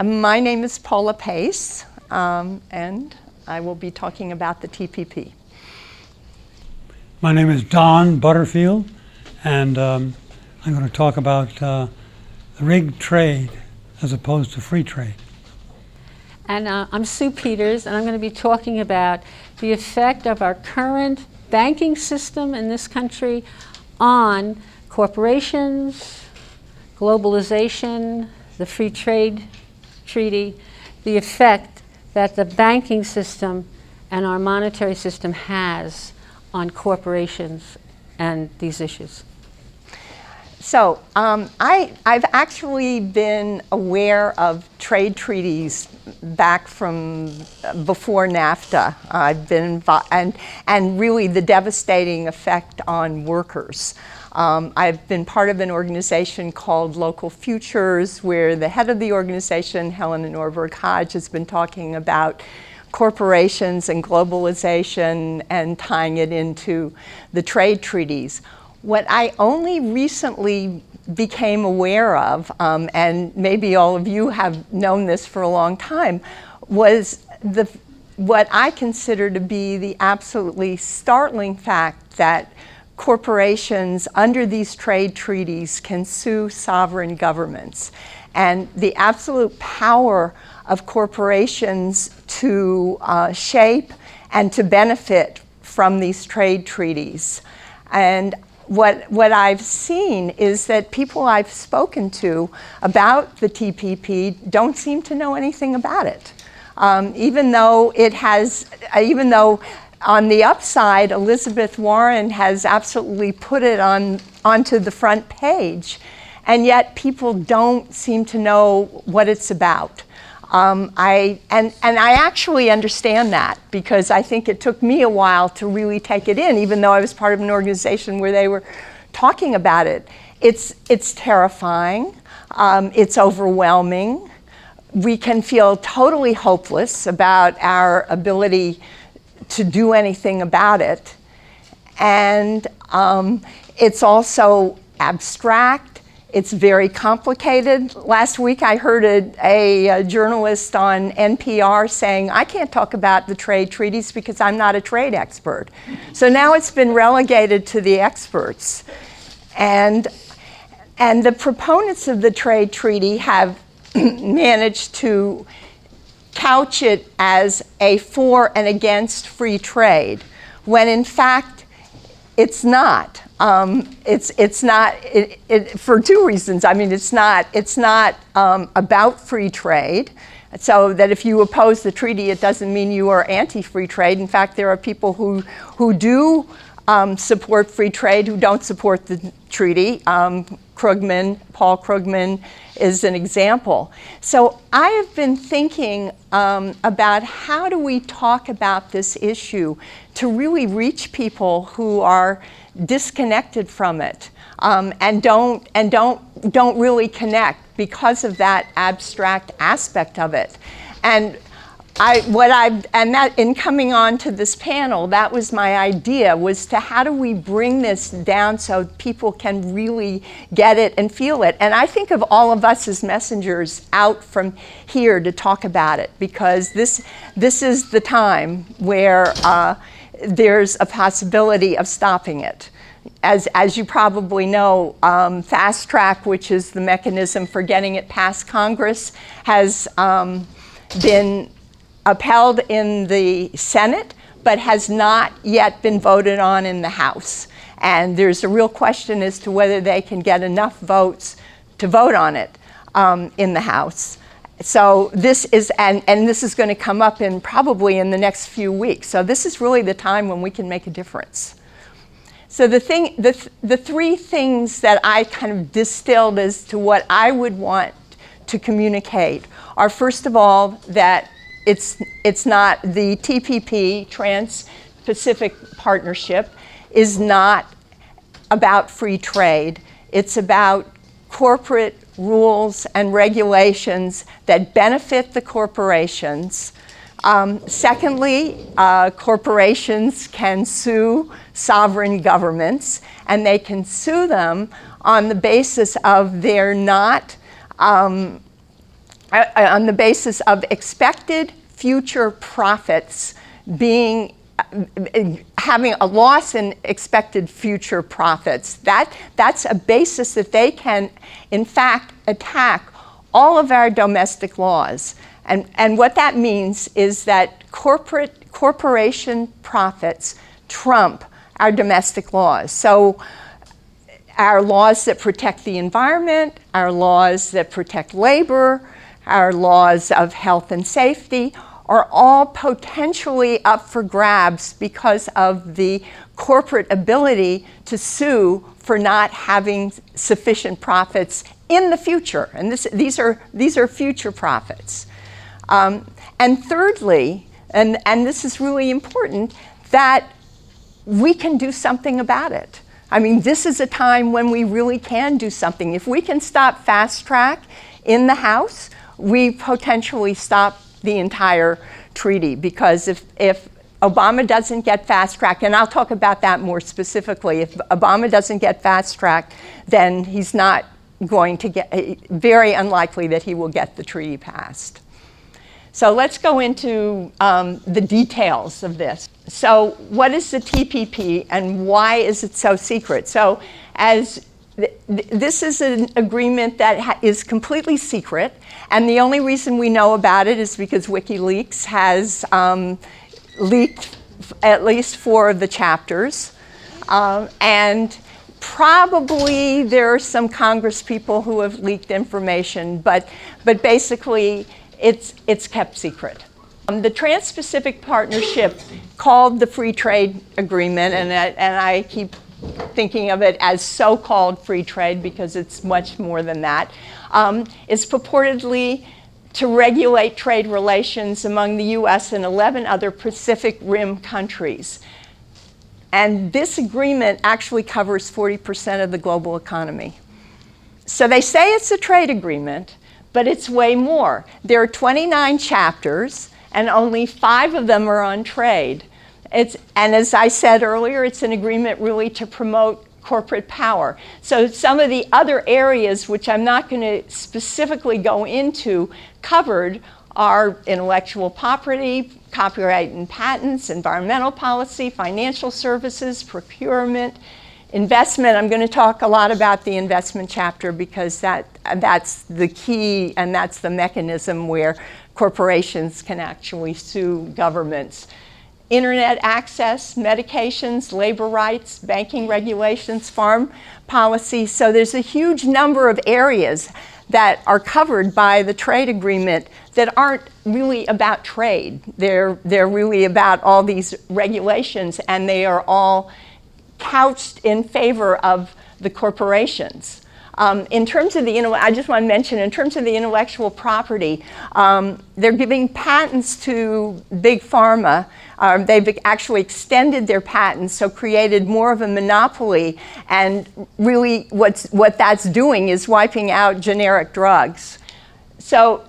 My name is Paula Pace, and I will be talking about the TPP. My name is Don Butterfield, and I'm going to talk about rigged trade as opposed to free trade. And I'm Sue Peters, and I'm going to be talking about the effect of our current banking system in this country on corporations, globalization, the free trade treaty, the effect that the banking system and our monetary system has on corporations and these issues. So I've actually been aware of trade treaties back from before NAFTA. I've been involved, and really the devastating effect on workers. I've been part of an organization called Local Futures, where the head of the organization, Helena Norberg Hodge, has been talking about corporations and globalization and tying it into the trade treaties. What I only recently became aware of, and maybe all of you have known this for a long time, was what I consider to be the absolutely startling fact that corporations under these trade treaties can sue sovereign governments, and the absolute power of corporations to shape and to benefit from these trade treaties. And what I've seen is that people I've spoken to about the TPP don't seem to know anything about it, even though on the upside, Elizabeth Warren has absolutely put it onto the front page, and yet people don't seem to know what it's about. I actually understand that, because I think it took me a while to really take it in, even though I was part of an organization where they were talking about it. It's terrifying. It's overwhelming. We can feel totally hopeless about our ability to do anything about it. And it's also abstract. It's very complicated. Last week I heard a journalist on NPR saying, I can't talk about the trade treaties because I'm not a trade expert. So now it's been relegated to the experts. And the proponents of the trade treaty have managed to couch it as a for and against free trade, when in fact it's not. It's not for two reasons. I mean, it's not about free trade, so that if you oppose the treaty, it doesn't mean you are anti-free trade. In fact, there are people who do support free trade who don't support the treaty. Paul Krugman is an example. So I have been thinking about how do we talk about this issue to really reach people who are disconnected from it, and don't really connect because of that abstract aspect of it. And that in coming on to this panel, that was my idea, was to how do we bring this down so people can really get it and feel it. And I think of all of us as messengers out from here to talk about it, because this is the time where there's a possibility of stopping it. As you probably know, Fast Track, which is the mechanism for getting it past Congress, has been upheld in the Senate, but has not yet been voted on in the House. And there's a real question as to whether they can get enough votes to vote on it in the House. So this is, and this is going to come up probably in the next few weeks. So this is really the time when we can make a difference. So the three things that I kind of distilled as to what I would want to communicate are, first of all, that it's not the TPP, Trans-Pacific Partnership, is not about free trade. It's about corporate rules and regulations that benefit the corporations. Secondly, corporations can sue sovereign governments, and they can sue them on the basis of their not on the basis of expected future profits being having a loss in expected future profits. That's a basis that they can, in fact, attack all of our domestic laws. And what that means is that corporation profits trump our domestic laws. So our laws that protect the environment, our laws that protect labor, our laws of health and safety are all potentially up for grabs because of the corporate ability to sue for not having sufficient profits in the future. And these are future profits. And thirdly, and this is really important, that we can do something about it. I mean, this is a time when we really can do something. If we can stop fast track in the House, we potentially stop the entire treaty, because if Obama doesn't get fast track, and I'll talk about that more specifically, if Obama doesn't get fast track, then he's not going to get, very unlikely that he will get the treaty passed. So let's go into the details of this. So what is the TPP and why is it so secret? So this is an agreement that is completely secret, and the only reason we know about it is because WikiLeaks has leaked at least 4 of the chapters, and probably there are some Congress people who have leaked information, but basically it's kept secret. The Trans-Pacific Partnership, called the Free Trade Agreement, and I keep thinking of it as so-called free trade because it's much more than that, is purportedly to regulate trade relations among the US and 11 other Pacific Rim countries. And this agreement actually covers 40% of the global economy. So they say it's a trade agreement, but it's way more. There are 29 chapters, and only 5 of them are on trade. And as I said earlier, it's an agreement really to promote corporate power. So some of the other areas, which I'm not going to specifically go into, covered are intellectual property, copyright and patents, environmental policy, financial services, procurement, investment. I'm going to talk a lot about the investment chapter because that's the key, and that's the mechanism where corporations can actually sue governments. Internet access, medications, labor rights, banking regulations, farm policy. So there's a huge number of areas that are covered by the trade agreement that aren't really about trade. They're really about all these regulations, and they are all couched in favor of the corporations. In terms of I just want to mention, in terms of the intellectual property, they're giving patents to Big Pharma. They've actually extended their patents, so created more of a monopoly, and really what that's doing is wiping out generic drugs. So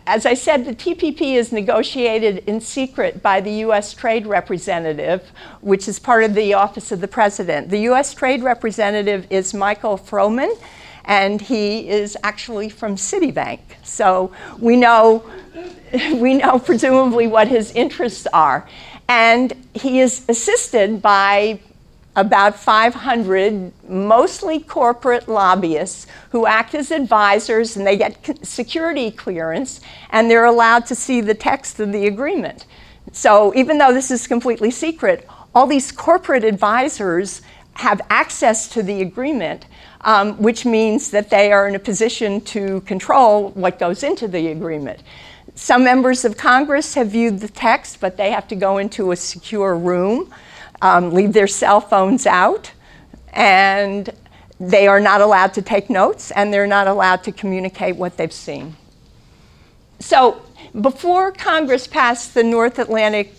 as I said, the TPP is negotiated in secret by the US Trade Representative, which is part of the Office of the President. The US Trade Representative is Michael Froman, and he is actually from Citibank. So we know presumably what his interests are. And he is assisted by about 500 mostly corporate lobbyists who act as advisors, and they get security clearance, and they're allowed to see the text of the agreement. So even though this is completely secret, all these corporate advisors have access to the agreement, which means that they are in a position to control what goes into the agreement. Some members of Congress have viewed the text, but they have to go into a secure room, leave their cell phones out, and they are not allowed to take notes, and they're not allowed to communicate what they've seen. So before Congress passed the North Atlantic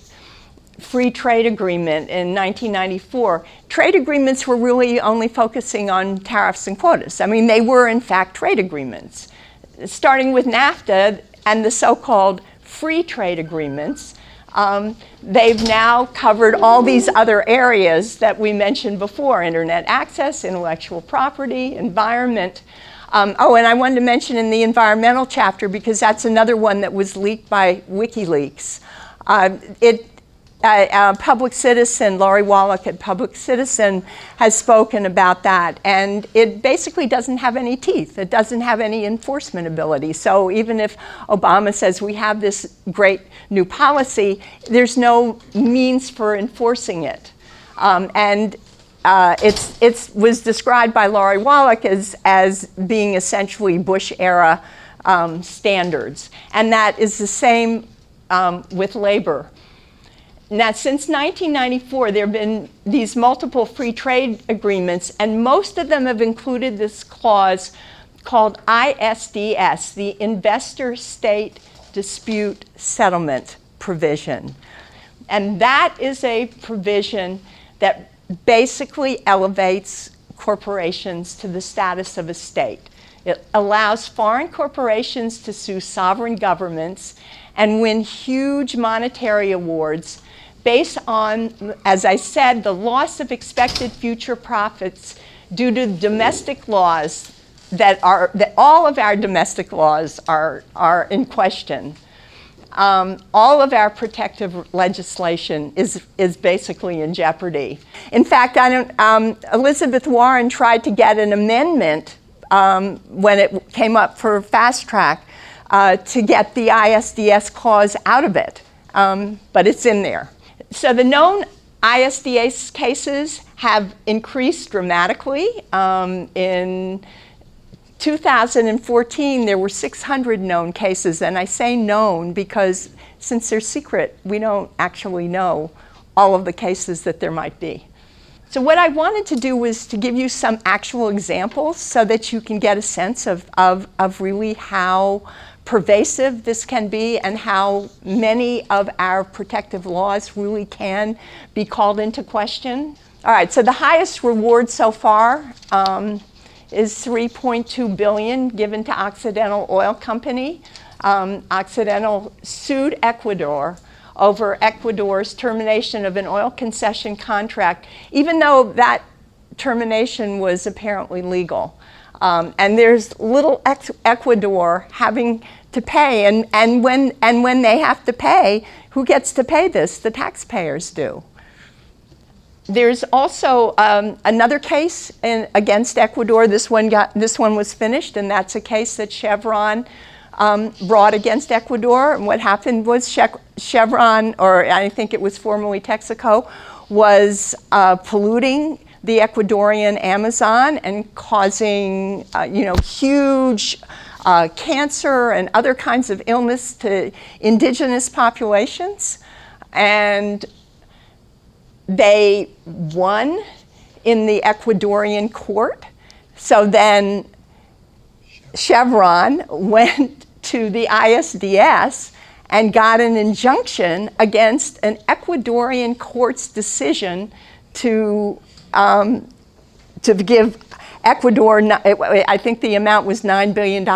Free Trade Agreement in 1994, trade agreements were really only focusing on tariffs and quotas. I mean, they were in fact trade agreements. Starting with NAFTA and the so-called free trade agreements, they've now covered all these other areas that we mentioned before: internet access, intellectual property, environment. Oh, and I wanted to mention in the environmental chapter, because that's another one that was leaked by WikiLeaks. Public Citizen, Laurie Wallach at Public Citizen, has spoken about that, and it basically doesn't have any teeth. It doesn't have any enforcement ability. So even if Obama says we have this great new policy, there's no means for enforcing it. It was described by Laurie Wallach as being essentially Bush-era standards, and that is the same with labor. Now, since 1994, there have been these multiple free trade agreements, and most of them have included this clause called ISDS, the Investor State Dispute Settlement Provision. And that is a provision that basically elevates corporations to the status of a state. It allows foreign corporations to sue sovereign governments and win huge monetary awards based on, as I said, the loss of expected future profits due to domestic laws that all of our domestic laws are in question. All of our protective legislation is basically in jeopardy. In fact, Elizabeth Warren tried to get an amendment when it came up for fast track to get the ISDS clause out of it, but it's in there. So the known ISDS cases have increased dramatically. In 2014, there were 600 known cases, and I say known because since they're secret, we don't actually know all of the cases that there might be. So what I wanted to do was to give you some actual examples so that you can get a sense of really how pervasive this can be and how many of our protective laws really can be called into question. All right, so the highest reward so far is $3.2 billion given to Occidental Oil Company. Occidental sued Ecuador over Ecuador's termination of an oil concession contract, even though that termination was apparently legal. And there's little Ecuador having to pay, and when they have to pay, who gets to pay this? The taxpayers do. There's also another case against Ecuador. This one was finished, and that's a case that Chevron brought against Ecuador. And what happened was Chevron, or I think it was formerly Texaco, was polluting the Ecuadorian Amazon and causing huge cancer and other kinds of illness to indigenous populations. And they won in the Ecuadorian court. So then Chevron went to the ISDS and got an injunction against an Ecuadorian court's decision to give Ecuador, I think the amount was $9 billion.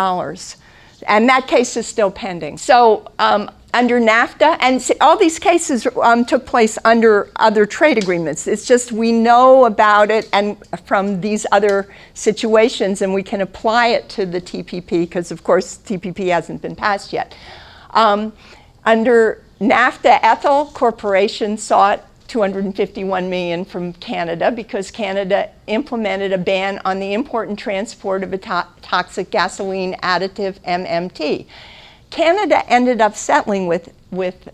And that case is still pending. So under NAFTA, and all these cases took place under other trade agreements. It's just we know about it and from these other situations, and we can apply it to the TPP, because of course TPP hasn't been passed yet. Under NAFTA, Ethel Corporation sought $251 million from Canada because Canada implemented a ban on the import and transport of a toxic gasoline additive, MMT. Canada ended up settling with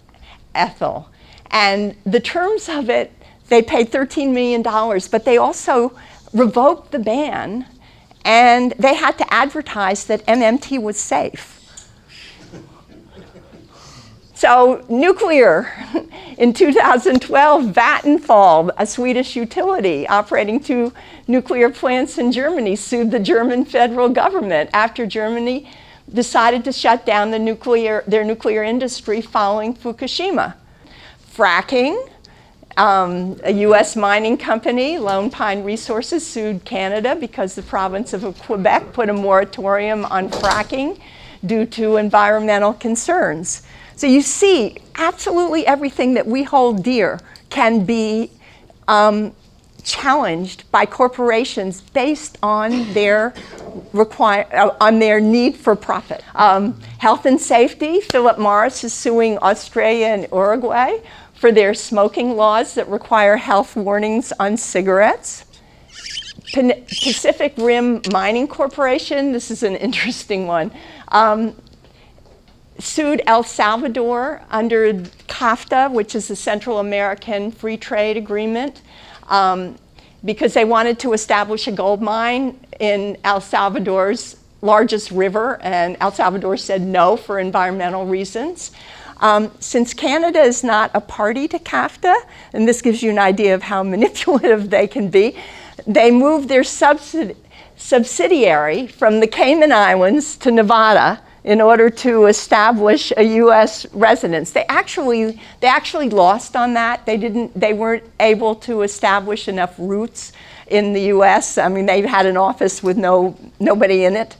Ethel, and the terms of it, they paid $13 million, but they also revoked the ban, and they had to advertise that MMT was safe. So nuclear, in 2012, Vattenfall, a Swedish utility operating 2 nuclear plants in Germany, sued the German federal government after Germany decided to shut down their nuclear industry following Fukushima. Fracking, a US mining company, Lone Pine Resources, sued Canada because the province of Quebec put a moratorium on fracking due to environmental concerns. So you see, absolutely everything that we hold dear can be challenged by corporations based on their need for profit. Health and safety, Philip Morris is suing Australia and Uruguay for their smoking laws that require health warnings on cigarettes. Pacific Rim Mining Corporation, this is an interesting one, sued El Salvador under CAFTA, which is the Central American Free Trade Agreement, because they wanted to establish a gold mine in El Salvador's largest river, and El Salvador said no for environmental reasons. Since Canada is not a party to CAFTA, and this gives you an idea of how manipulative they can be, they moved their subsidiary from the Cayman Islands to Nevada in order to establish a U.S. residence. They actually lost on that. They weren't able to establish enough roots in the U.S. I mean, they had an office with nobody in it.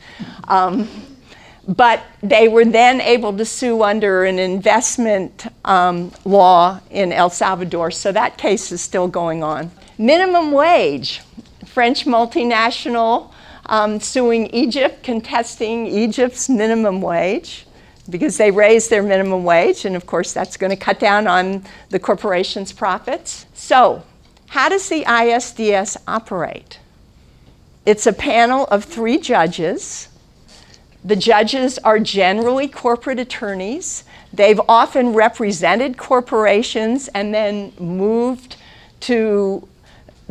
But they were then able to sue under an investment law in El Salvador, so that case is still going on. Minimum wage, French multinational suing Egypt, contesting Egypt's minimum wage because they raised their minimum wage, and of course that's going to cut down on the corporation's profits. So, how does the ISDS operate? It's a panel of 3 judges. The judges are generally corporate attorneys. They've often represented corporations and then moved to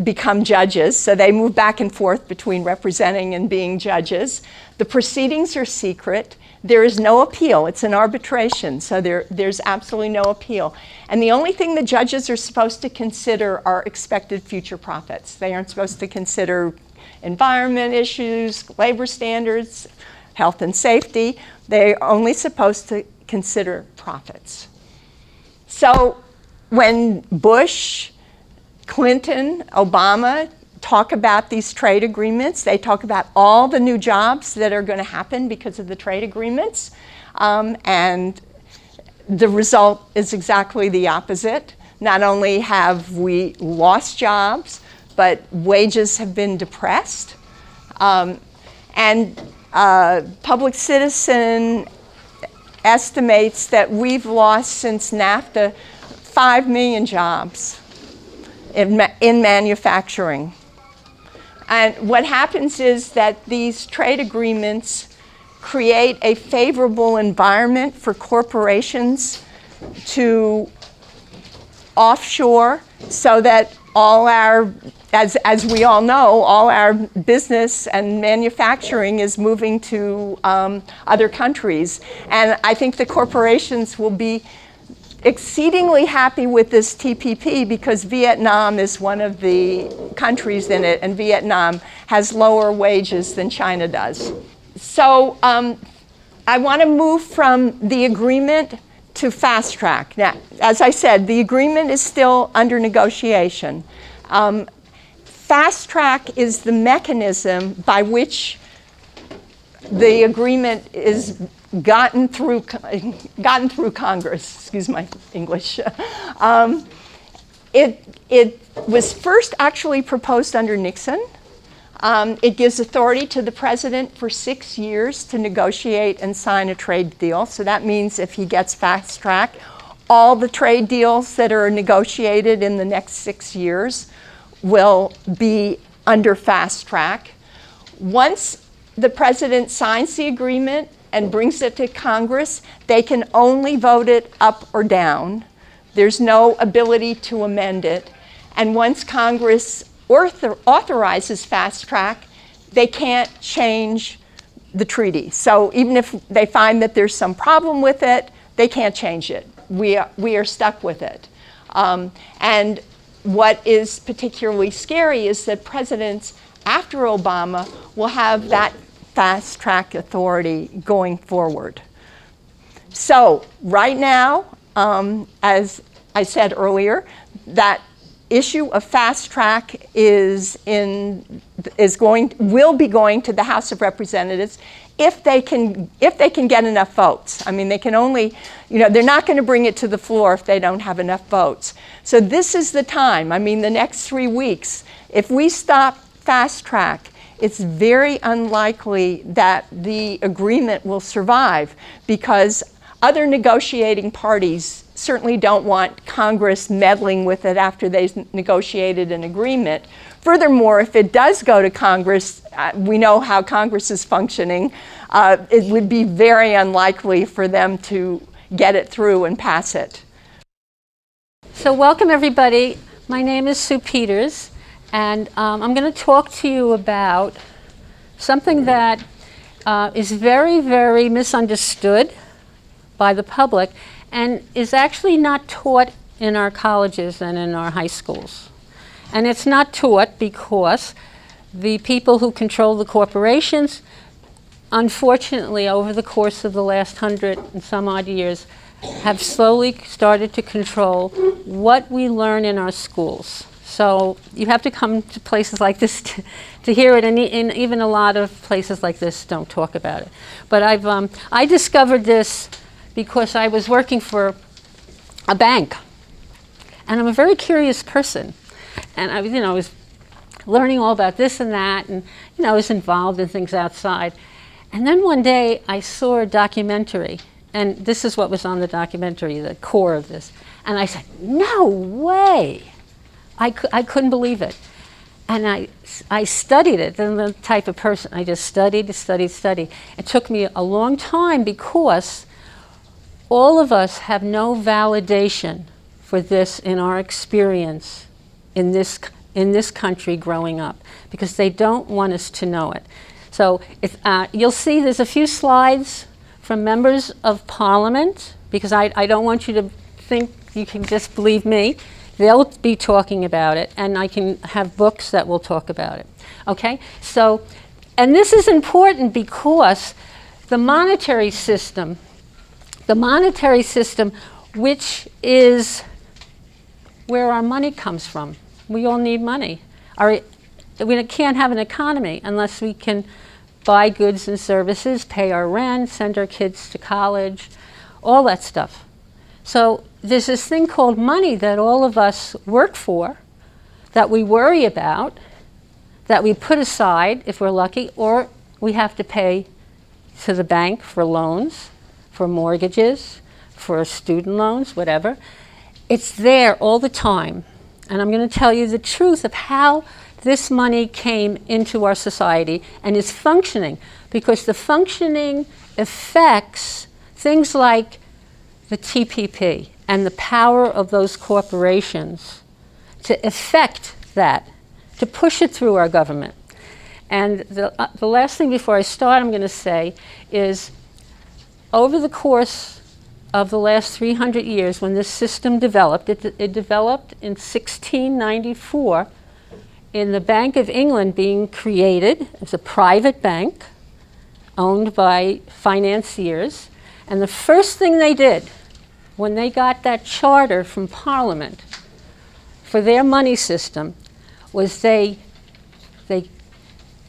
become judges. So they move back and forth between representing and being judges. The proceedings are secret. There is no appeal. It's an arbitration, so there's absolutely no appeal. And the only thing the judges are supposed to consider are expected future profits. They aren't supposed to consider environment issues, labor standards, health and safety. They're only supposed to consider profits. So when Bush, Clinton, Obama talk about these trade agreements, they talk about all the new jobs that are going to happen because of the trade agreements, and the result is exactly the opposite. Not only have we lost jobs, but wages have been depressed. Public Citizen estimates that we've lost since NAFTA 5 million jobs in manufacturing. And what happens is that these trade agreements create a favorable environment for corporations to offshore so that all our, as we all know, all our business and manufacturing is moving to other countries. And I think the corporations will be exceedingly happy with this TPP because Vietnam is one of the countries in it, and Vietnam has lower wages than China does. So I want to move from the agreement to fast track. Now, as I said, the agreement is still under negotiation. Fast track is the mechanism by which the agreement is gotten through Congress. Excuse my English. It was first actually proposed under Nixon. It gives authority to the president for 6 years to negotiate and sign a trade deal. So that means if he gets fast track, all the trade deals that are negotiated in the next 6 years will be under fast track. Once the president signs the agreement and brings it to Congress, they can only vote it up or down. There's no ability to amend it. And once Congress authorizes fast track, they can't change the treaty. So even if they find that there's some problem with it, they can't change it. We are stuck with it. And what is particularly scary is that presidents after Obama will have that fast track authority going forward. So right now, as I said earlier, that issue of fast track will be going to the House of Representatives. if they can get enough votes. I mean, they can only, they're not going to bring it to the floor if they don't have enough votes. So this is the time. I mean, the next 3 weeks, if we stop fast track, it's very unlikely that the agreement will survive, because other negotiating parties certainly don't want Congress meddling with it after they've negotiated an agreement. Furthermore, if it does go to Congress, we know how Congress is functioning, it would be very unlikely for them to get it through and pass it. So welcome everybody. My name is Sue Peters, and I'm going to talk to you about something that is very, very misunderstood by the public and is actually not taught in our colleges and in our high schools. And it's not taught because the people who control the corporations, unfortunately, over the course of the last 100 and some odd years, have slowly started to control what we learn in our schools. So you have to come to places like this to hear it, and even a lot of places like this don't talk about it. But I discovered this because I was working for a bank, and I'm a very curious person, and I was learning all about this and that, and I was involved in things outside. And then one day I saw a documentary, and this is what was on the documentary, the core of this, and I said, no way! I couldn't believe it. And I studied it. I'm the type of person, I just studied. It took me a long time because all of us have no validation for this in our experience in this country growing up, because they don't want us to know it. So you'll see there's a few slides from members of Parliament, because I don't want you to think you can just believe me. They'll be talking about it, and I can have books that will talk about it. Okay? So, and this is important because the monetary system, which is where our money comes from. We all need money. We can't have an economy unless we can buy goods and services, pay our rent, send our kids to college, all that stuff. So there's this thing called money that all of us work for, that we worry about, that we put aside if we're lucky, or we have to pay to the bank for loans, for mortgages, for student loans, whatever. It's there all the time. And I'm going to tell you the truth of how this money came into our society and is functioning, because the functioning affects things like the TPP and the power of those corporations to affect that, to push it through our government. And the last thing before I start I'm going to say is, over the course of the last 300 years, when this system developed, it developed in 1694 in the Bank of England being created as a private bank owned by financiers. And the first thing they did when they got that charter from Parliament for their money system was they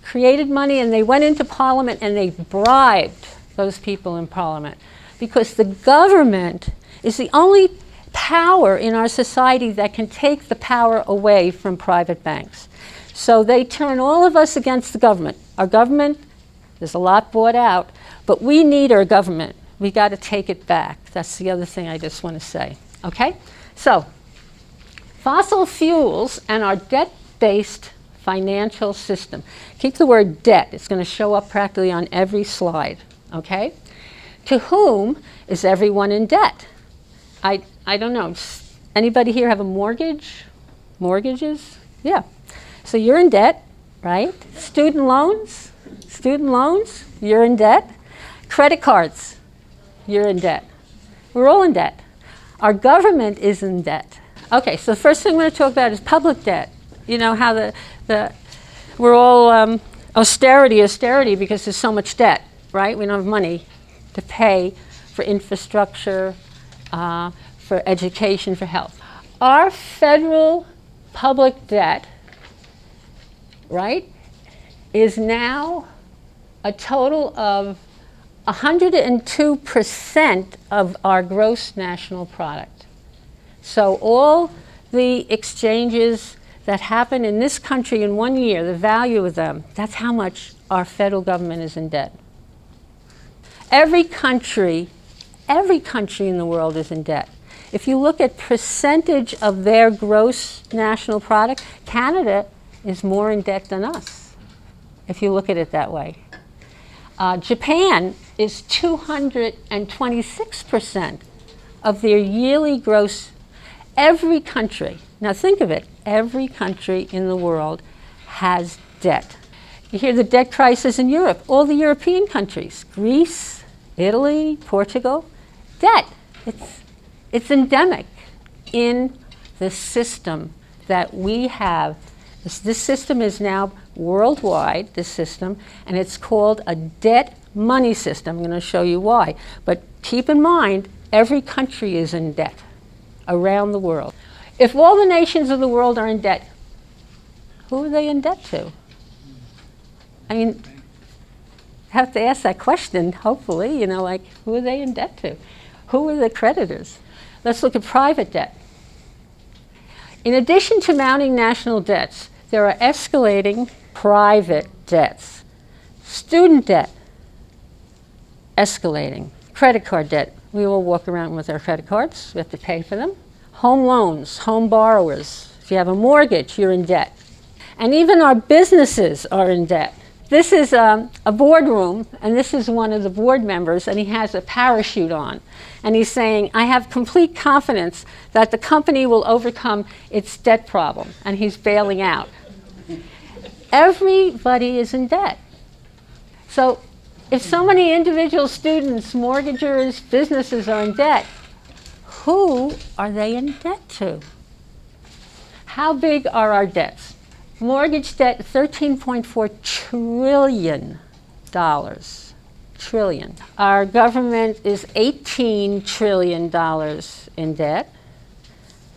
created money, and they went into Parliament and they bribed those people in Parliament, because the government is the only power in our society that can take the power away from private banks. So they turn all of us against the government. Our government, there's a lot bought out, but we need our government. We got to take it back. That's the other thing I just want to say. Okay? So, fossil fuels and our debt-based financial system. Keep the word debt. It's going to show up practically on every slide. Okay? To whom is everyone in debt? I don't know. Anybody here have a mortgage? Mortgages? Yeah. So you're in debt, right? Student loans, you're in debt. Credit cards, you're in debt. We're all in debt. Our government is in debt. Okay, so the first thing I'm going to talk about is public debt. You know how we're all austerity because there's so much debt, right? We don't have money to pay for infrastructure, for education, for health. Our federal public debt, right, is now a total of 102% of our gross national product. So all the exchanges that happen in this country in 1 year, the value of them, that's how much our federal government is in debt. Every country in the world is in debt. If you look at percentage of their gross national product, Canada is more in debt than us, if you look at it that way. Japan is 226% of their yearly gross. Every country, now think of it, every country in the world has debt. You hear the debt crisis in Europe, all the European countries, Greece, Italy, Portugal, debt. It's endemic in the system that we have. This system is now worldwide, this system, and it's called a debt money system. I'm going to show you why. But keep in mind, every country is in debt around the world. If all the nations of the world are in debt, who are they in debt to? I mean, have to ask that question, hopefully, like, who are they in debt to? Who are the creditors? Let's look at private debt. In addition to mounting national debts, there are escalating private debts. Student debt, escalating. Credit card debt, we all walk around with our credit cards, we have to pay for them. Home loans, home borrowers. If you have a mortgage, you're in debt. And even our businesses are in debt. This is a boardroom, and this is one of the board members, and he has a parachute on. And he's saying, I have complete confidence that the company will overcome its debt problem, and he's bailing out. Everybody is in debt. So if so many individual students, mortgagers, businesses are in debt, who are they in debt to? How big are our debts? Mortgage debt, $13.4 trillion. Trillion. Our government is $18 trillion in debt.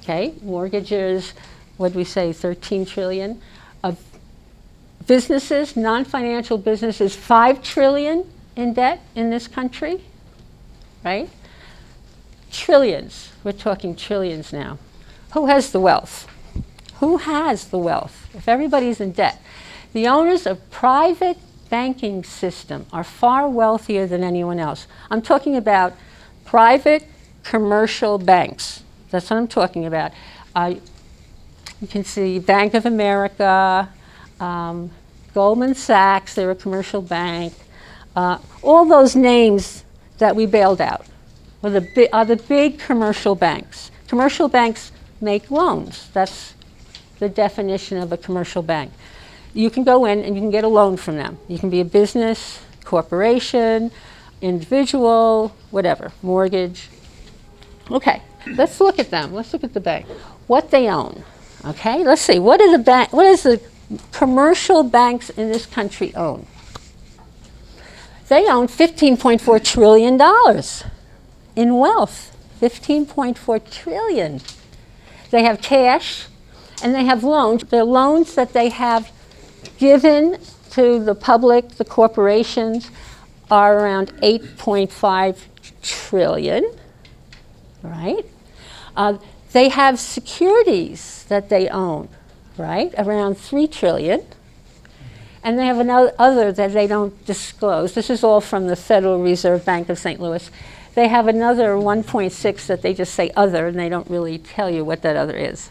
Okay, mortgages, what did we say, 13 trillion? Of businesses, non-financial businesses, 5 trillion in debt in this country, right? Trillions, we're talking trillions now. Who has the wealth? Who has the wealth? If everybody's in debt. The owners of private banking system are far wealthier than anyone else. I'm talking about private commercial banks. That's what I'm talking about. You can see Bank of America, Goldman Sachs, they're a commercial bank. All those names that we bailed out are the big commercial banks. Commercial banks make loans. That's the definition of a commercial bank. You can go in and you can get a loan from them. You can be a business, corporation, individual, whatever, mortgage. Okay, let's look at them. Let's look at the bank. What they own. Okay, let's see. What does the commercial banks in this country own? They own $15.4 trillion in wealth. $15.4 trillion. They have cash and they have loans. The loans that they have given to the public, the corporations, are around $8.5 trillion, right? They have securities that they own, right? Around $3 trillion. And they have another that they don't disclose. This is all from the Federal Reserve Bank of St. Louis. They have another 1.6 that they just say other, and they don't really tell you what that other is.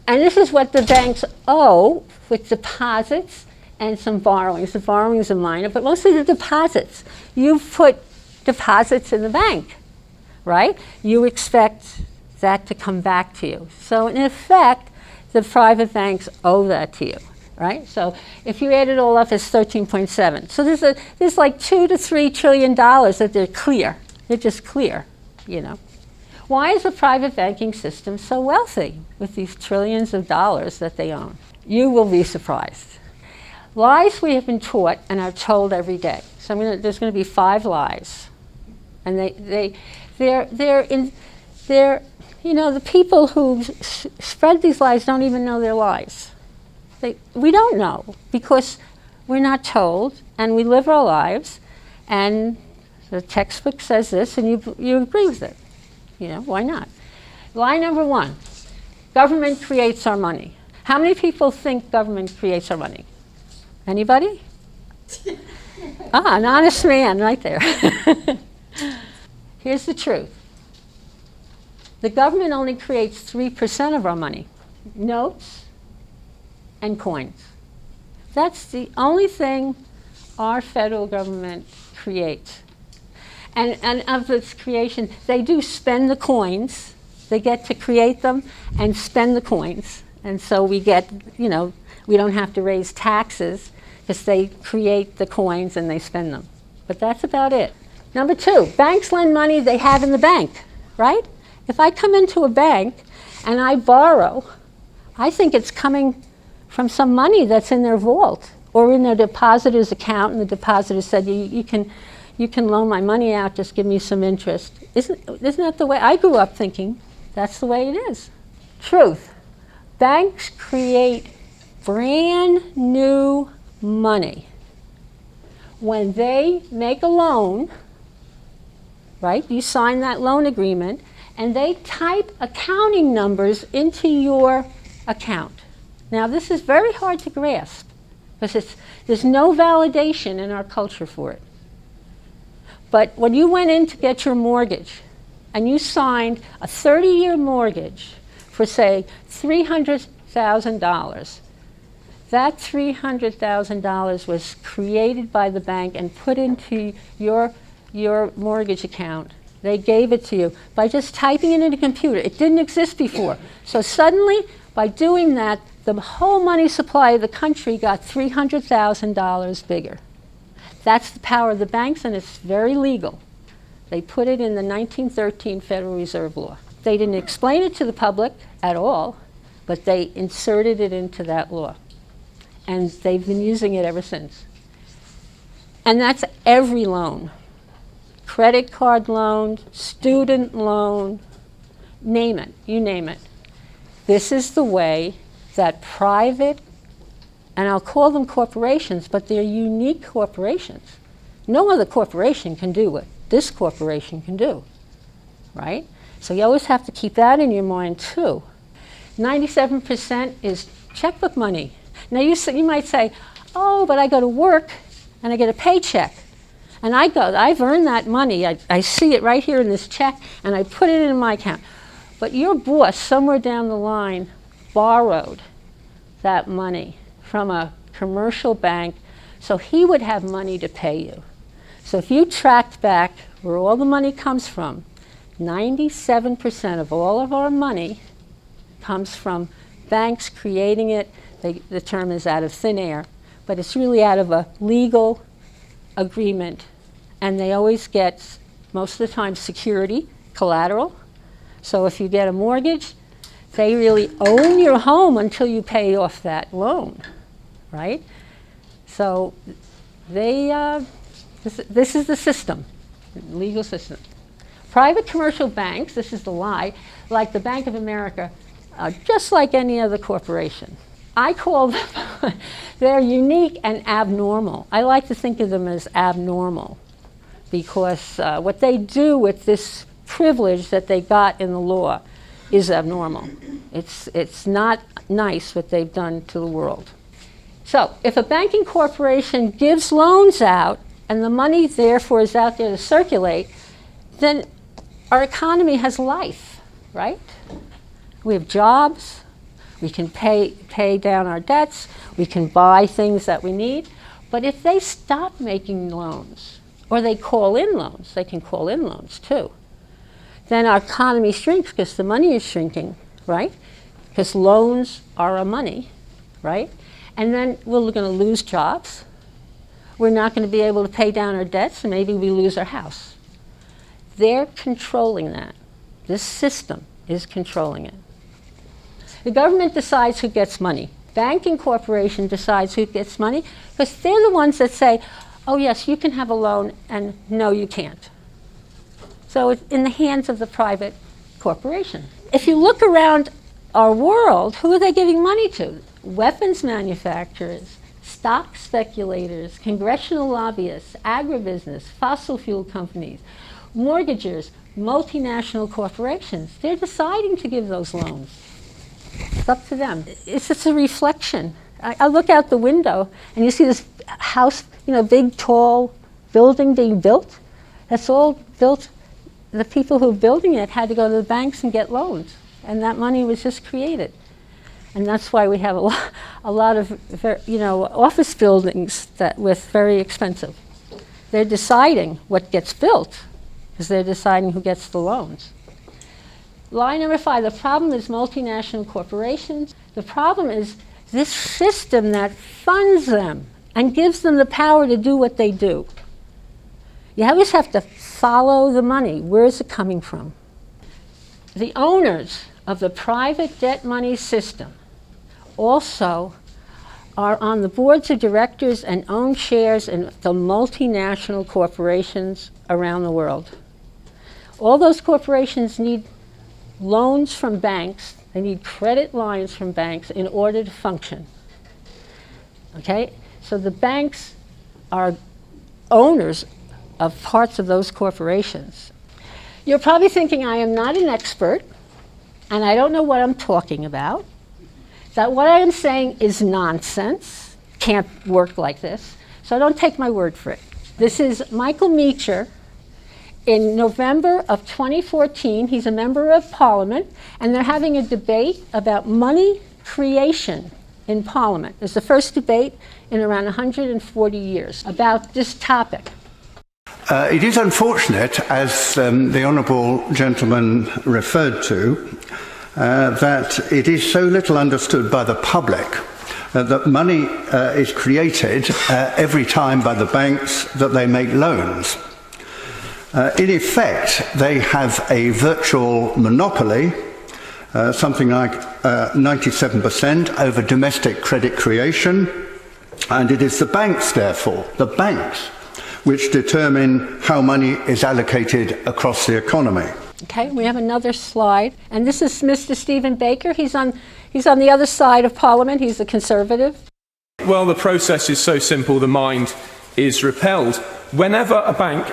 And this is what the banks owe with deposits and some borrowings. The borrowings are minor, but mostly the deposits. You put deposits in the bank, right? You expect that to come back to you. So in effect, the private banks owe that to you, right? So if you add it all up, it's 13.7. So there's like $2 to $3 trillion that they're clear. They're just clear, you know. Why is the private banking system so wealthy with these trillions of dollars that they own? You will be surprised. Lies we have been taught and are told every day. So there's going to be 5 lies, and they're you know, the people who spread these lies don't even know they're lies. We don't know because we're not told, and we live our lives, and the textbook says this, and you agree with it. You know, why not? Lie number one, government creates our money. How many people think government creates our money? Anybody? An honest man right there. Here's the truth. The government only creates 3% of our money, notes and coins. That's the only thing our federal government creates. And of its creation, they do spend the coins. They get to create them and spend the coins. And so we get, you know, we don't have to raise taxes because they create the coins and they spend them. But that's about it. Number two, banks lend money they have in the bank, right? If I come into a bank and I borrow, I think it's coming from some money that's in their vault or in their depositor's account, and the depositor said, you can loan my money out, just give me some interest. Isn't that the way I grew up thinking? That's the way it is. Truth. Banks create brand new money when they make a loan, right? You sign that loan agreement, and they type accounting numbers into your account. Now, this is very hard to grasp because there's no validation in our culture for it. But when you went in to get your mortgage and you signed a 30-year mortgage for, say, $300,000, that $300,000 was created by the bank and put into your mortgage account. They gave it to you by just typing it in a computer. It didn't exist before. So suddenly, by doing that, the whole money supply of the country got $300,000 bigger. That's the power of the banks, and it's very legal. They put it in the 1913 Federal Reserve Law. They didn't explain it to the public at all, but they inserted it into that law. And they've been using it ever since. And that's every loan. Credit card loan, student loan, name it, you name it. This is the way that private, and I'll call them corporations, but they're unique corporations. No other corporation can do what this corporation can do, right? So you always have to keep that in your mind too. 97% is checkbook money. Now you might say, oh, but I go to work and I get a paycheck. And I've earned that money. I see it right here in this check, and I put it in my account. But your boss, somewhere down the line, borrowed that money from a commercial bank, so he would have money to pay you. So if you tracked back where all the money comes from, 97% of all of our money comes from banks creating it. The term is out of thin air, but it's really out of a legal agreement, and they always get, most of the time, security, collateral. So if you get a mortgage, they really own your home until you pay off that loan, right? So this is the system, legal system. Private commercial banks, this is the lie, like the Bank of America, just like any other corporation. I call them, they're unique and abnormal. I like to think of them as abnormal because what they do with this privilege that they got in the law is abnormal. It's not nice what they've done to the world. So if a banking corporation gives loans out and the money therefore is out there to circulate, then our economy has life, right? We have jobs. We can pay down our debts. We can buy things that we need. But if they stop making loans, or they call in loans, they can call in loans too, then our economy shrinks because the money is shrinking, right? Because loans are our money, right? And then we're going to lose jobs. We're not going to be able to pay down our debts, and maybe we lose our house. They're controlling that. This system is controlling it. The government decides who gets money. Banking corporation decides who gets money because they're the ones that say, oh yes, you can have a loan, and no, you can't. So it's in the hands of the private corporation. If you look around our world, who are they giving money to? Weapons manufacturers, stock speculators, congressional lobbyists, agribusiness, fossil fuel companies, mortgagers, multinational corporations. They're deciding to give those loans. It's up to them. It's just a reflection. I look out the window and you see this house, big, tall building being built. That's all built. The people who are building it had to go to the banks and get loans, and that money was just created. And that's why we have a lot of office buildings with very expensive. They're deciding what gets built because they're deciding who gets the loans. Line number 5, the problem is multinational corporations. The problem is this system that funds them and gives them the power to do what they do. You always have to follow the money. Where is it coming from? The owners of the private debt money system also are on the boards of directors and own shares in the multinational corporations around the world. All those corporations need loans from banks. They need credit lines from banks in order to function. Okay? So the banks are owners of parts of those corporations. You're probably thinking, I am not an expert, and I don't know what I'm talking about. That what I am saying is nonsense. Can't work like this. So don't take my word for it. This is Michael Meacher. In November of 2014, he's a member of Parliament, and they're having a debate about money creation in Parliament. It's the first debate in around 140 years about this topic. It is unfortunate, as the Honourable Gentleman referred to, that it is so little understood by the public that money is created every time by the banks that they make loans. In effect, they have a virtual monopoly, something like 97% over domestic credit creation, and it is the banks, therefore, the banks, which determine how money is allocated across the economy. Okay, we have another slide, and this is Mr. Stephen Baker. He's on the other side of Parliament. He's a conservative. Well, the process is so simple, the mind is repelled. Whenever a bank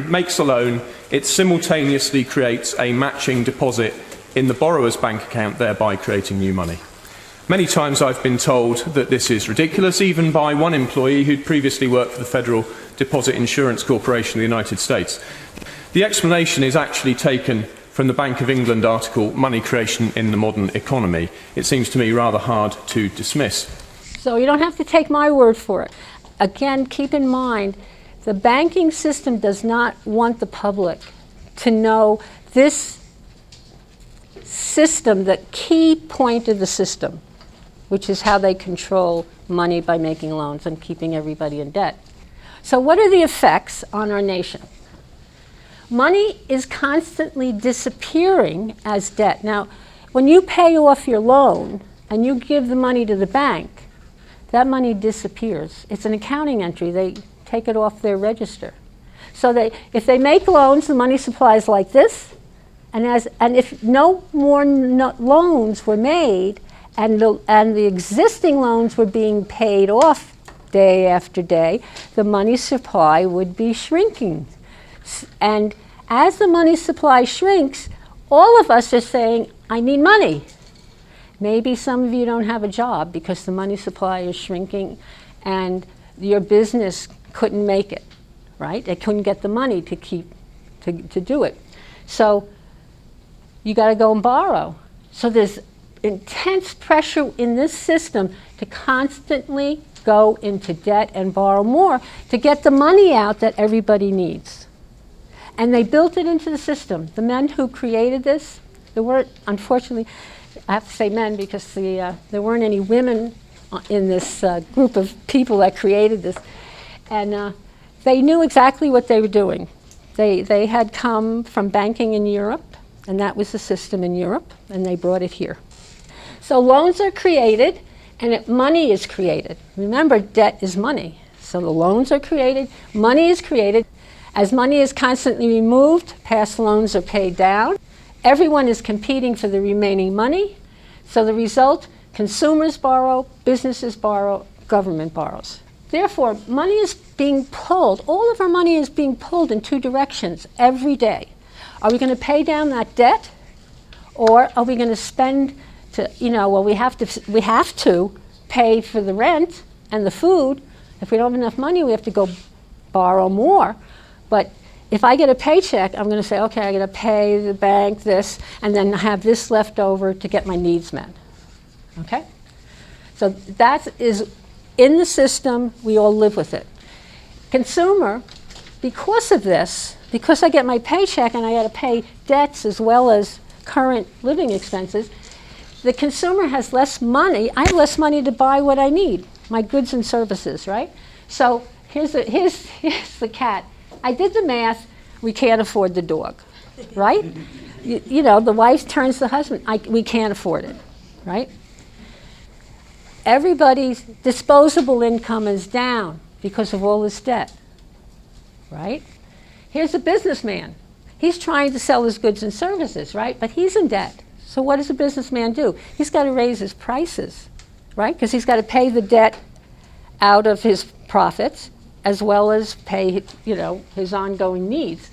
makes a loan, it simultaneously creates a matching deposit in the borrower's bank account, thereby creating new money. Many times I've been told that this is ridiculous, even by one employee who'd previously worked for the Federal Deposit Insurance Corporation of the United States. The explanation is actually taken from the Bank of England article, Money Creation in the Modern Economy. It seems to me rather hard to dismiss. So you don't have to take my word for it. Again, keep in mind, the banking system does not want the public to know this system, the key point of the system, which is how they control money by making loans and keeping everybody in debt. So what are the effects on our nation? Money is constantly disappearing as debt. Now, when you pay off your loan and you give the money to the bank, that money disappears. It's an accounting entry. They take it off their register. So if they make loans, the money supply is like this, and if no more loans were made, and the existing loans were being paid off day after day, the money supply would be shrinking. And as the money supply shrinks, all of us are saying, I need money. Maybe some of you don't have a job because the money supply is shrinking and your business couldn't make it, right? They couldn't get the money to do it. So you got to go and borrow. So there's intense pressure in this system to constantly go into debt and borrow more to get the money out that everybody needs. And they built it into the system. The men who created this, there weren't, unfortunately, I have to say men because there weren't any women in this group of people that created this. And they knew exactly what they were doing. They had come from banking in Europe, and that was the system in Europe, and they brought it here. So loans are created, and money is created. Remember, debt is money. So the loans are created, money is created. As money is constantly removed, past loans are paid down. Everyone is competing for the remaining money. So the result, consumers borrow, businesses borrow, government borrows. Therefore, money is being pulled, all of our money is being pulled in two directions every day. Are we going to pay down that debt, or are we going to spend to, well, we have to pay for the rent and the food. If we don't have enough money, we have to go borrow more. But if I get a paycheck, I'm going to say, okay, I got to pay the bank this, and then have this left over to get my needs met. Okay? So that is in the system, we all live with it. Consumer, because of this, because I get my paycheck and I got to pay debts as well as current living expenses, the consumer has less money. I have less money to buy what I need, my goods and services, right? So here's the cat. I did the math. We can't afford the dog, right? The wife turns to the husband. We can't afford it, right? Everybody's disposable income is down because of all this debt, right? Here's a businessman. He's trying to sell his goods and services, right? But he's in debt. So what does a businessman do? He's got to raise his prices, right? Because he's got to pay the debt out of his profits as well as pay, his ongoing needs.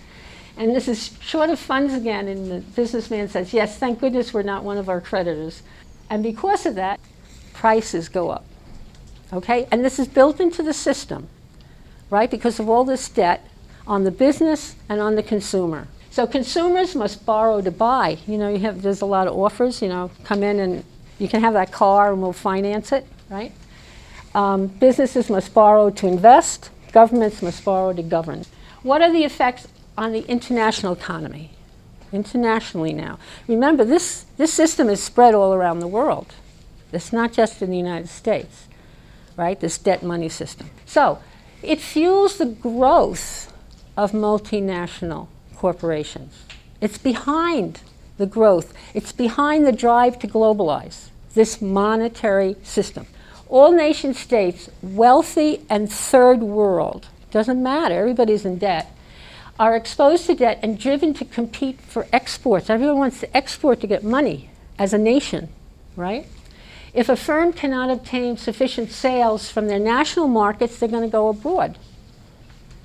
And this is short of funds again, and the businessman says, yes, thank goodness we're not one of our creditors. And because of that, prices go up, okay? And this is built into the system, right? Because of all this debt on the business and on the consumer. So consumers must borrow to buy. There's a lot of offers, come in and you can have that car and we'll finance it, right? Businesses must borrow to invest. Governments must borrow to govern. What are the effects on the international economy? Internationally now. Remember, this system is spread all around the world. It's not just in the United States, right? This debt money system. So it fuels the growth of multinational corporations. It's behind the growth. It's behind the drive to globalize this monetary system. All nation states, wealthy and third world, doesn't matter, everybody's in debt, are exposed to debt and driven to compete for exports. Everyone wants to export to get money as a nation, right? If a firm cannot obtain sufficient sales from their national markets, they're going to go abroad,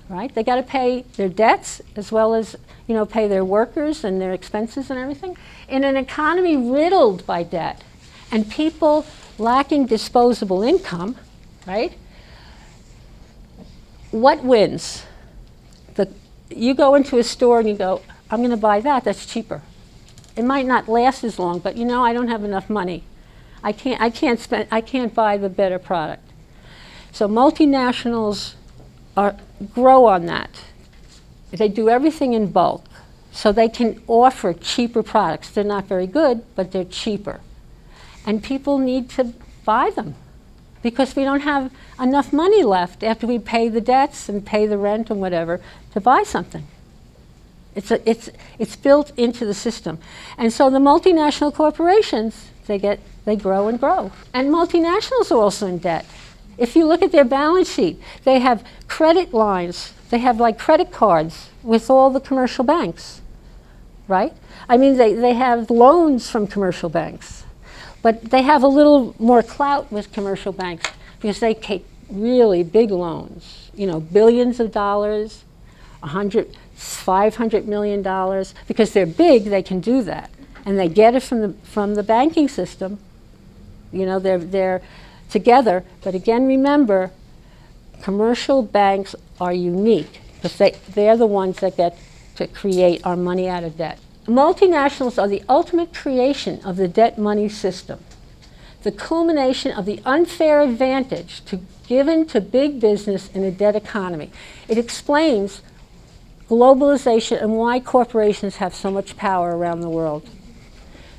right? They got to pay their debts as well as, pay their workers and their expenses and everything. In an economy riddled by debt and people lacking disposable income, right? What wins? You go into a store and you go, I'm going to buy that, that's cheaper. It might not last as long, but I don't have enough money. I can't buy the better product. So multinationals grow on that. They do everything in bulk, so they can offer cheaper products. They're not very good, but they're cheaper. And people need to buy them because we don't have enough money left after we pay the debts and pay the rent and whatever to buy something. It's built into the system. And so the multinational corporations, they grow and grow. And multinationals are also in debt. If you look at their balance sheet, they have credit lines. They have like credit cards with all the commercial banks, right? I mean, they have loans from commercial banks. But they have a little more clout with commercial banks because they take really big loans, billions of dollars, $500 million. Because they're big, they can do that. And they get it from the banking system. They're together. But again, remember, commercial banks are unique because they're the ones that get to create our money out of debt. Multinationals are the ultimate creation of the debt money system, the culmination of the unfair advantage given to big business in a debt economy. It explains globalization and why corporations have so much power around the world.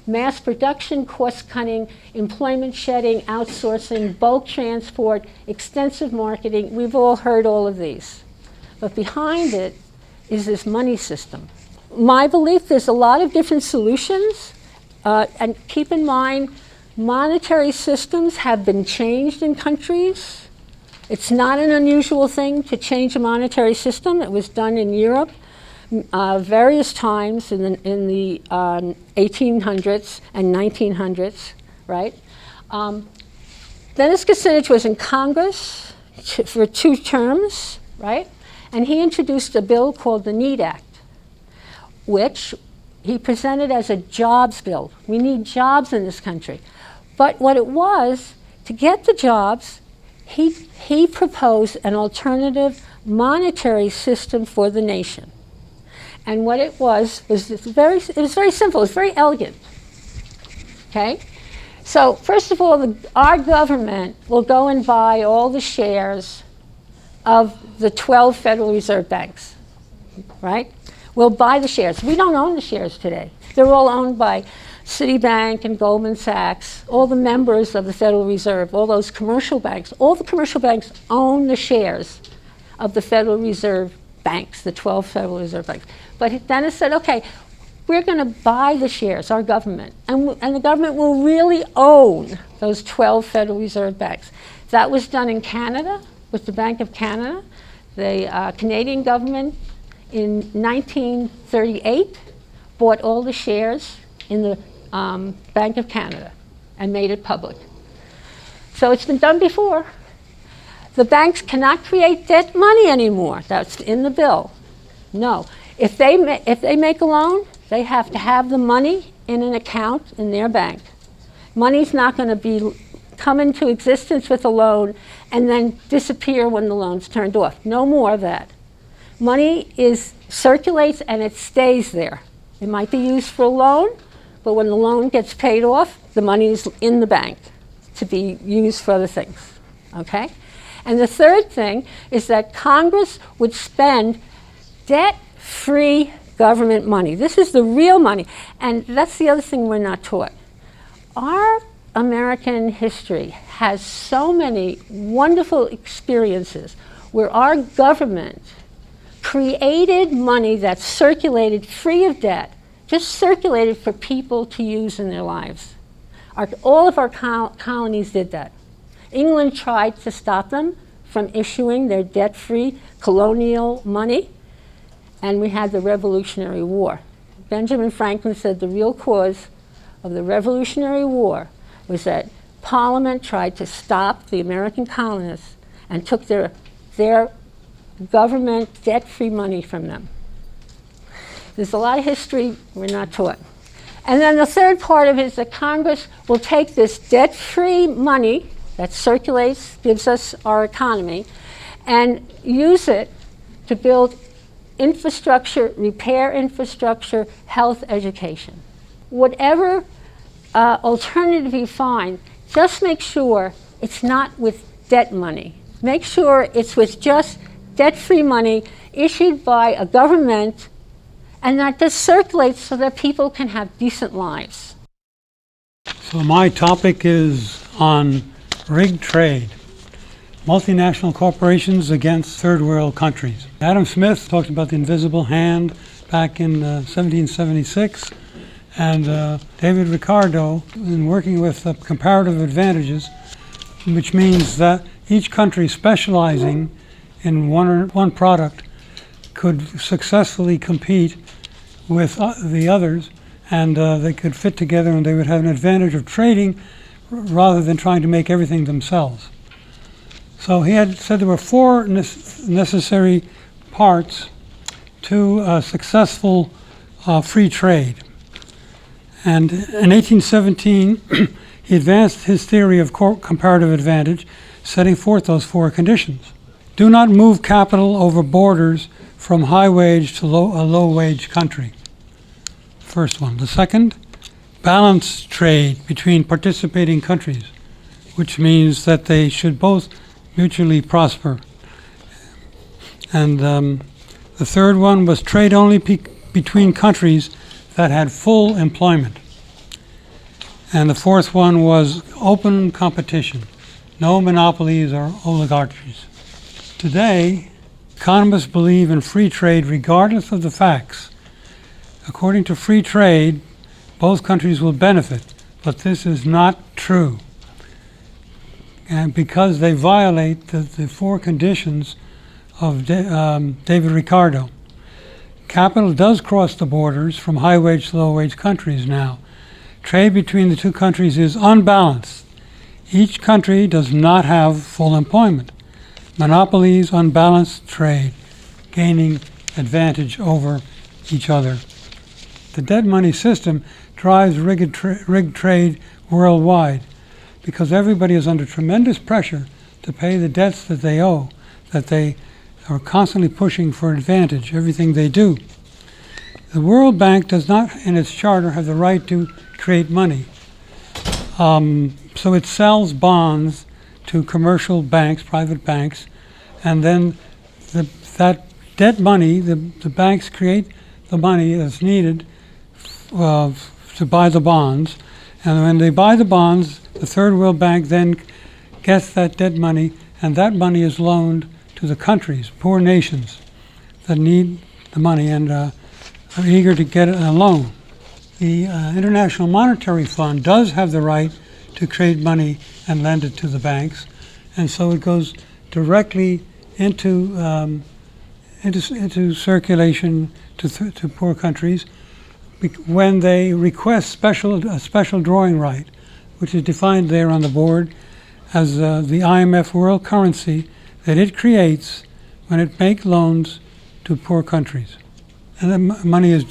Mass production, cost-cutting, employment shedding, outsourcing, bulk transport, extensive marketing, we've all heard all of these. But behind it is this money system. My belief, there's a lot of different solutions, and keep in mind, monetary systems have been changed in countries. It's not an unusual thing to change a monetary system. It was done in Europe various times in the 1800s and 1900s, right? Dennis Kucinich was in Congress for 2 terms, right? And he introduced a bill called the NEAT Act, which he presented as a jobs bill. We need jobs in this country. But what it was, to get the jobs, he proposed an alternative monetary system for the nation. And what it was very simple, it was very elegant, okay? So first of all, our government will go and buy all the shares of the 12 Federal Reserve banks, right? We'll buy the shares. We don't own the shares today. They're all owned by Citibank and Goldman Sachs, all the members of the Federal Reserve, all those commercial banks. All the commercial banks own the shares of the Federal Reserve banks, the 12 Federal Reserve banks. But Dennis said, okay, we're going to buy the shares, our government, and the government will really own those 12 Federal Reserve banks. That was done in Canada with the Bank of Canada. The Canadian government in 1938 bought all the shares in the Bank of Canada and made it public. So it's been done before. The banks cannot create debt money anymore. That's in the bill. No. If they make a loan, they have to have the money in an account in their bank. Money's not going to come into existence with a loan and then disappear when the loan's turned off. No more of that. Money circulates and it stays there. It might be used for a loan, but when the loan gets paid off, the money is in the bank to be used for other things, okay? And the third thing is that Congress would spend debt-free government money. This is the real money. And that's the other thing we're not taught. Our American history has so many wonderful experiences where our government created money that circulated free of debt, just circulated for people to use in their lives. All of our colonies did that. England tried to stop them from issuing their debt-free colonial money, and we had the Revolutionary War. Benjamin Franklin said the real cause of the Revolutionary War was that Parliament tried to stop the American colonists and took their government debt-free money from them. There's a lot of history we're not taught. And then the third part of it is that Congress will take this debt-free money that circulates, gives us our economy, and use it to build infrastructure, repair infrastructure, health, education. Whatever alternative you find, just make sure it's not with debt money. Make sure it's with just debt-free money issued by a government and that just circulates so that people can have decent lives. So my topic is on rigged trade, multinational corporations against third world countries. Adam Smith talked about the invisible hand back in 1776, and David Ricardo, in working with comparative advantages, which means that each country specializing in one product could successfully compete with the others, and they could fit together and they would have an advantage of trading rather than trying to make everything themselves. So he had said there were 4 necessary parts to successful free trade. And in 1817, he advanced his theory of comparative advantage, setting forth those 4 conditions. Do not move capital over borders from high wage to a low wage country. First one. The second, balance trade between participating countries, which means that they should both mutually prosper. And the third one was trade only between countries that had full employment. And the fourth one was open competition, no monopolies or oligarchies. Today, economists believe in free trade regardless of the facts. According to free trade, both countries will benefit, but this is not true. And because they violate the 4 conditions of David Ricardo. Capital does cross the borders from high wage to low wage countries now. Trade between the 2 countries is unbalanced Each country does not have full employment. Monopolies unbalanced trade, gaining advantage over each other. The dead money system drives rigged trade worldwide because everybody is under tremendous pressure to pay the debts that they owe, that they are constantly pushing for advantage, everything they do. The World Bank does not, in its charter, have the right to create money. So it sells bonds to commercial banks, private banks, and then that debt money, the banks create the money that's needed to buy the bonds. And when they buy the bonds, the Third World Bank then gets that debt money, and that money is loaned to the countries, poor nations that need the money and are eager to get a loan. The International Monetary Fund does have the right to create money and lend it to the banks, and so it goes directly into circulation to poor countries when they request a special drawing right, which is defined there on the board as the IMF world currency that it creates when it makes loans to poor countries. And the money is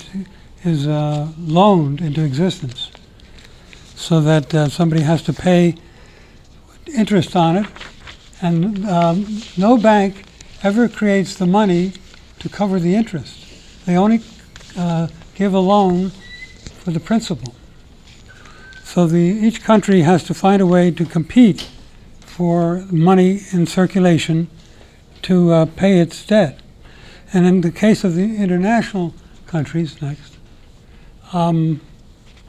loaned into existence so that somebody has to pay interest on it. And no bank ever creates the money to cover the interest. They only give a loan for the principal. So each country has to find a way to compete for money in circulation to pay its debt. And in the case of the international countries, next,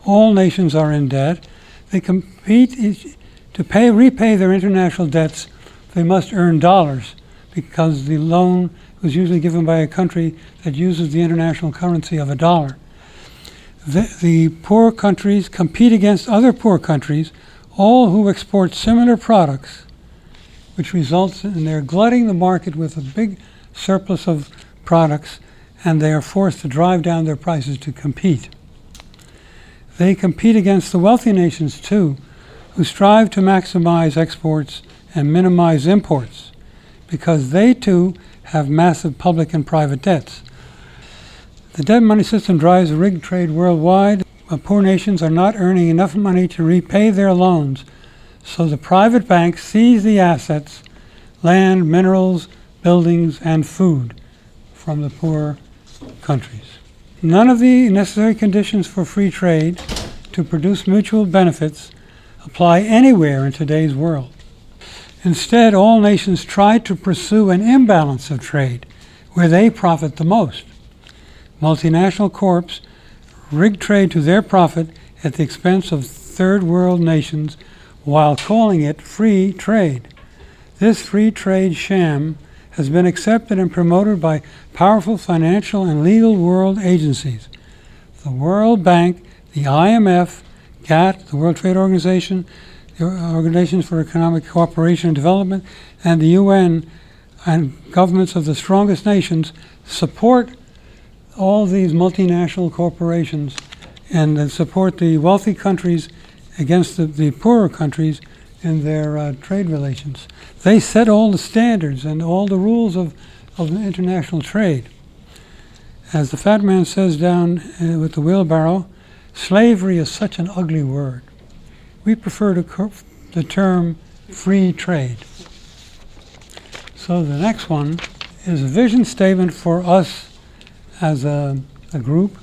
all nations are in debt. They compete to repay their international debts. They must earn dollars because the loan was usually given by a country that uses the international currency of a dollar. The poor countries compete against other poor countries, all who export similar products, which results in their glutting the market with a big surplus of products, and they are forced to drive down their prices to compete. They compete against the wealthy nations too, who strive to maximize exports and minimize imports, because they too have massive public and private debts. The debt money system drives a rigged trade worldwide. Poor nations are not earning enough money to repay their loans, so the private banks seize the assets, land, minerals, buildings, and food from the poor countries. None of the necessary conditions for free trade to produce mutual benefits apply anywhere in today's world. Instead, all nations try to pursue an imbalance of trade where they profit the most. Multinational corps rig trade to their profit at the expense of third world nations while calling it free trade. This free trade sham has been accepted and promoted by powerful financial and legal world agencies. The World Bank, the IMF, GATT, the World Trade Organization, the Organizations for Economic Cooperation and Development, and the UN and governments of the strongest nations support all these multinational corporations and support the wealthy countries against the poorer countries in their trade relations. They set all the standards and all the rules of international trade. As the fat man says down with the wheelbarrow, slavery is such an ugly word. We prefer the term free trade. So the next one is a vision statement for us as a group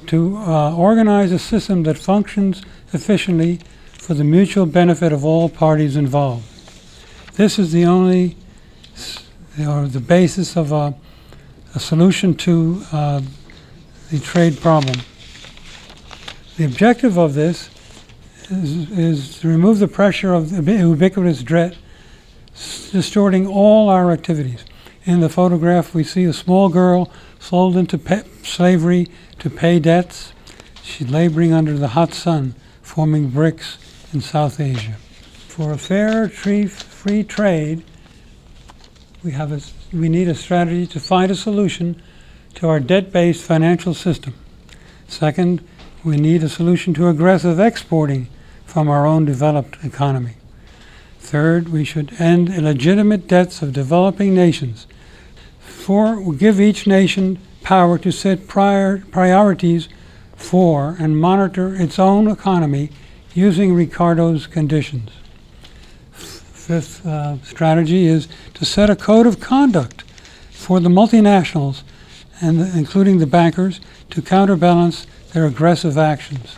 to organize a system that functions efficiently for the mutual benefit of all parties involved. This is the only, or the basis of a solution to the trade problem. The objective of this is to remove the pressure of the ubiquitous debt distorting all our activities. In the photograph, we see a small girl sold into slavery to pay debts. She's laboring under the hot sun, forming bricks in South Asia. For a fair, free trade, we need a strategy to find a solution to our debt-based financial system. Second, we need a solution to aggressive exporting from our own developed economy. Third, we should end illegitimate debts of developing nations. 4, give each nation power to set priorities for and monitor its own economy using Ricardo's conditions. 5th strategy is to set a code of conduct for the multinationals, and including the bankers, to counterbalance their aggressive actions.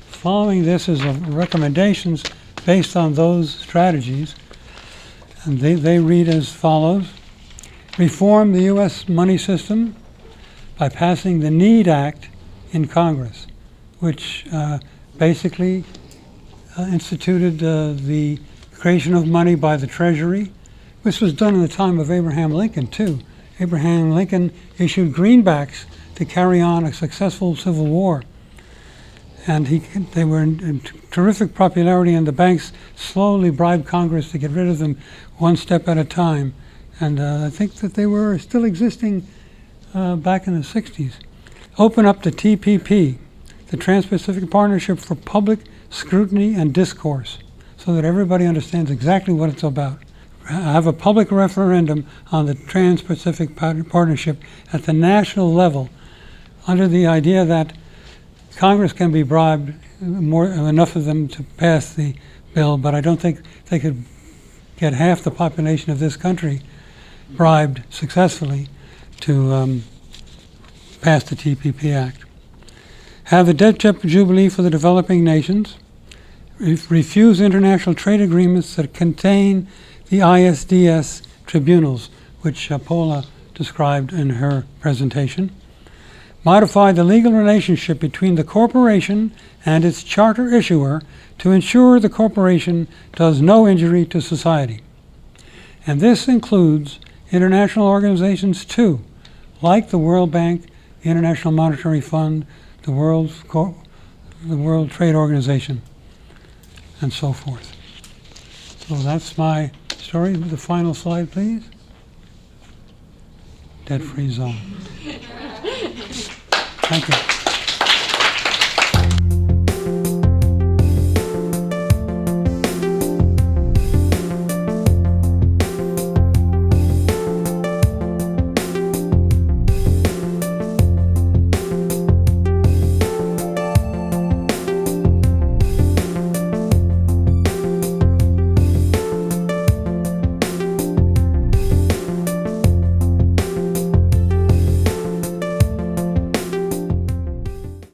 Following this is recommendations based on those strategies, and they read as follows. Reform the U.S. money system by passing the NEED Act in Congress, which basically instituted the creation of money by the Treasury. This was done in the time of Abraham Lincoln, too. Abraham Lincoln issued greenbacks to carry on a successful Civil War. And they were in terrific popularity, and the banks slowly bribed Congress to get rid of them one step at a time. And I think that they were still existing back in the 60s. Open up the TPP, the Trans-Pacific Partnership for Public Scrutiny and Discourse, so that everybody understands exactly what it's about. Have a public referendum on the Trans-Pacific Partnership at the national level, under the idea that Congress can be bribed, enough of them to pass the bill, but I don't think they could get half the population of this country bribed successfully to pass the TPP Act. Have the debt jubilee for the developing nations. Refuse international trade agreements that contain the ISDS tribunals, which Paula described in her presentation. Modify the legal relationship between the corporation and its charter issuer to ensure the corporation does no injury to society. And this includes international organizations too, like the World Bank, the International Monetary Fund, the World Trade Organization, and so forth. So that's my story. The final slide, please. Debt-free zone. Thank you.